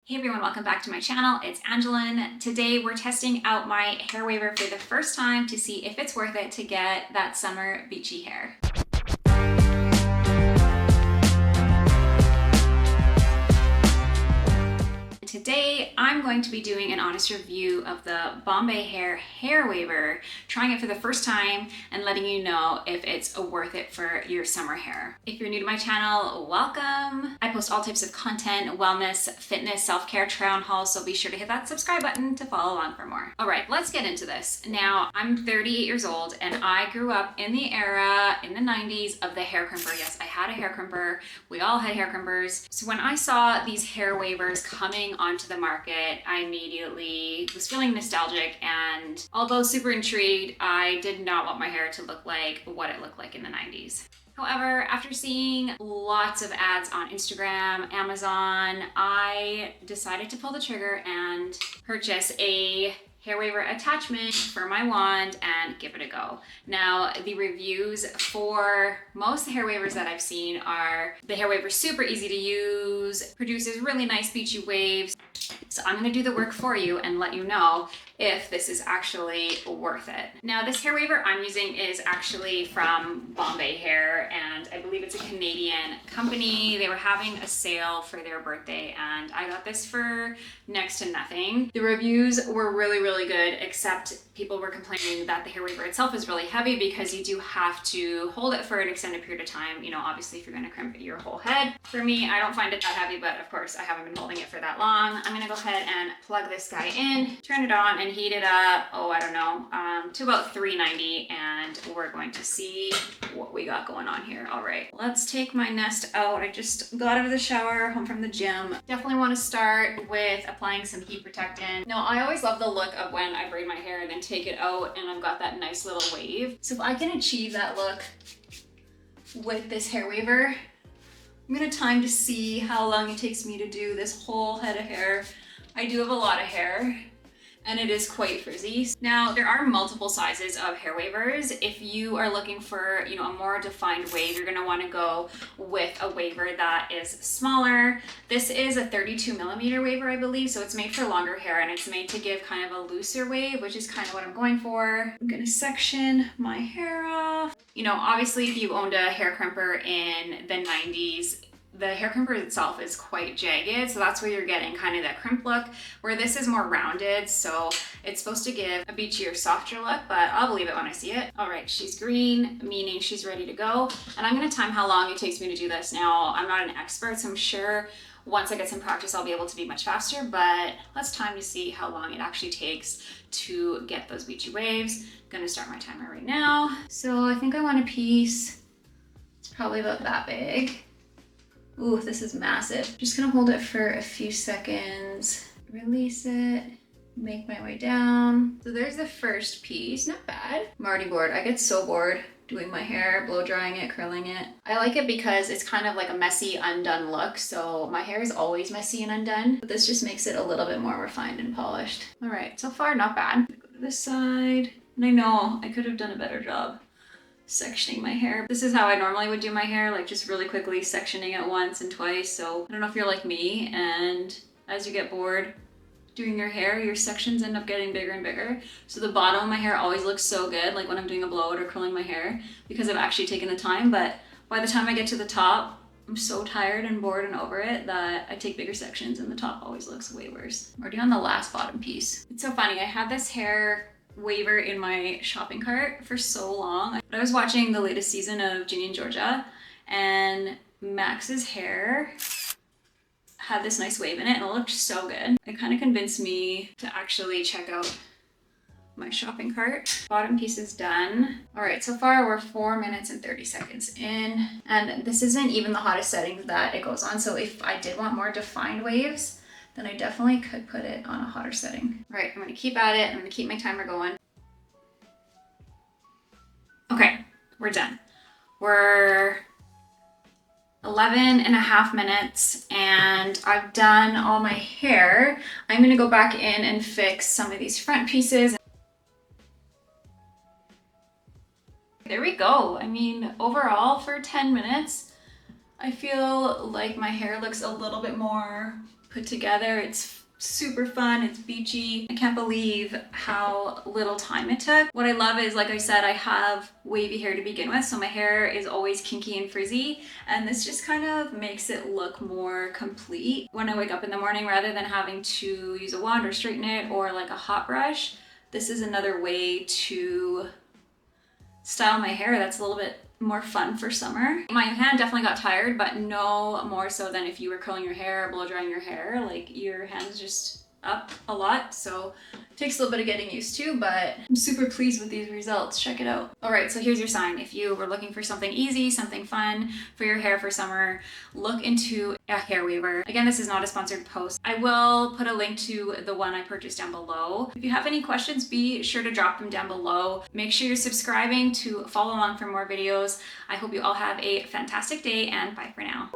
Hey everyone, welcome back to my channel. It's Angelin. Today we're testing out my hair waver for the first time to see if it's worth it to get that summer beachy hair. Today, I'm going to be doing an honest review of the Bombay Hair Waver, trying it for the first time and letting you know if it's worth it for your summer hair. If you're new to my channel, welcome. I post all types of content, wellness, fitness, self-care, try-on hauls, so be sure to hit that subscribe button to follow along for more. All right, let's get into this. Now, I'm 38 years old and I grew up in the era, in the 90s, of the hair crimper. Yes, I had a hair crimper. We all had hair crimpers. So when I saw these hair wavers coming onto the market, I immediately was feeling nostalgic, and although super intrigued, I did not want my hair to look like what it looked like in the 90s. However, after seeing lots of ads on Instagram, Amazon, I decided to pull the trigger and purchase a hair waver attachment for my wand and give it a go. Now, the reviews for most hair wavers that I've seen are the hair waver super easy to use, produces really nice beachy waves. So I'm gonna do the work for you and let you know if this is actually worth it. Now, this hair waver I'm using is actually from Bombay Hair, and I believe it's a Canadian company. They were having a sale for their birthday, and I got this for next to nothing. The reviews were really good, except people were complaining that the hair waver itself is really heavy because you do have to hold it for an extended period of time. You know, obviously if you're gonna crimp your whole head. For me, I don't find it that heavy, but of course I haven't been holding it for that long. I'm gonna go ahead and plug this guy in, turn it on, and heat it up, to about 390, and we're going to see what we got going on here. All right, let's take my nest out. I just got out of the shower, home from the gym. Definitely want to start with applying some heat protectant. Now, I always love the look of when I braid my hair and then take it out and I've got that nice little wave. So if I can achieve that look with this hair waver, I'm gonna time to see how long it takes me to do this whole head of hair. I do have a lot of hair, and it is quite frizzy. Now, there are multiple sizes of hair wavers. If you are looking for, a more defined wave, you're gonna wanna go with a waver that is smaller. This is a 32 millimeter waver, I believe, so it's made for longer hair, and it's made to give kind of a looser wave, which is kind of what I'm going for. I'm gonna section my hair off. Obviously, if you owned a hair crimper in the 90s, the hair crimper itself is quite jagged, so that's where you're getting kind of that crimp look, where this is more rounded, so it's supposed to give a beachier, softer look, but I'll believe it when I see it. All right, she's green, meaning she's ready to go, and I'm gonna time how long it takes me to do this. Now, I'm not an expert, so I'm sure once I get some practice, I'll be able to be much faster, but let's time to see how long it actually takes to get those beachy waves. I'm gonna start my timer right now. So I think I want a piece, it's probably about that big. Ooh, this is massive. Just gonna hold it for a few seconds, release it, make my way down. So there's the first piece, not bad. I'm already bored. I get so bored doing my hair, blow drying it, curling it. I like it because it's kind of like a messy, undone look. So my hair is always messy and undone, but this just makes it a little bit more refined and polished. All right, so far not bad. Go to this side, and I know I could have done a better job sectioning my hair. This is how I normally would do my hair, like just really quickly sectioning it once and twice. So I don't know if you're like me, and as you get bored doing your hair, your sections end up getting bigger and bigger. So the bottom of my hair always looks so good, like when I'm doing a blowout or curling my hair, because I've actually taken the time. But by the time I get to the top, I'm so tired and bored and over it that I take bigger sections, and the top always looks way worse. I'm already on the last bottom piece. It's so funny, I had this hair waver in my shopping cart for so long. I was watching the latest season of Ginny and Georgia, and Max's hair had this nice wave in it and it looked so good. It kind of convinced me to actually check out my shopping cart. Bottom piece is done. All right, so far we're 4 minutes and 30 seconds in, and this isn't even the hottest settings that it goes on. So if I did want more defined waves, then I definitely could put it on a hotter setting. All right, I'm gonna keep at it. I'm gonna keep my timer going. Okay, we're done. We're 11 and a half minutes, and I've done all my hair. I'm gonna go back in and fix some of these front pieces. There we go. I mean, overall for 10 minutes, I feel like my hair looks a little bit more put together. It's super fun, it's beachy. I can't believe how little time it took. What I love is, like I said, I have wavy hair to begin with, so my hair is always kinky and frizzy, and this just kind of makes it look more complete when I wake up in the morning. Rather than having to use a wand or straighten it or like a hot brush, this is another way to style my hair that's a little bit more fun for summer. My hand definitely got tired, but no more so than if you were curling your hair or blow drying your hair. Like, your hand's just up a lot, so it takes a little bit of getting used to, but I'm super pleased with these results. Check it out. All right, so here's your sign. If you were looking for something easy, something fun for your hair for summer, look into a hair waver. Again, this is not a sponsored post. I will put a link to the one I purchased down below. If you have any questions, be sure to drop them down below. Make sure you're subscribing to follow along for more videos. I hope you all have a fantastic day, and bye for now.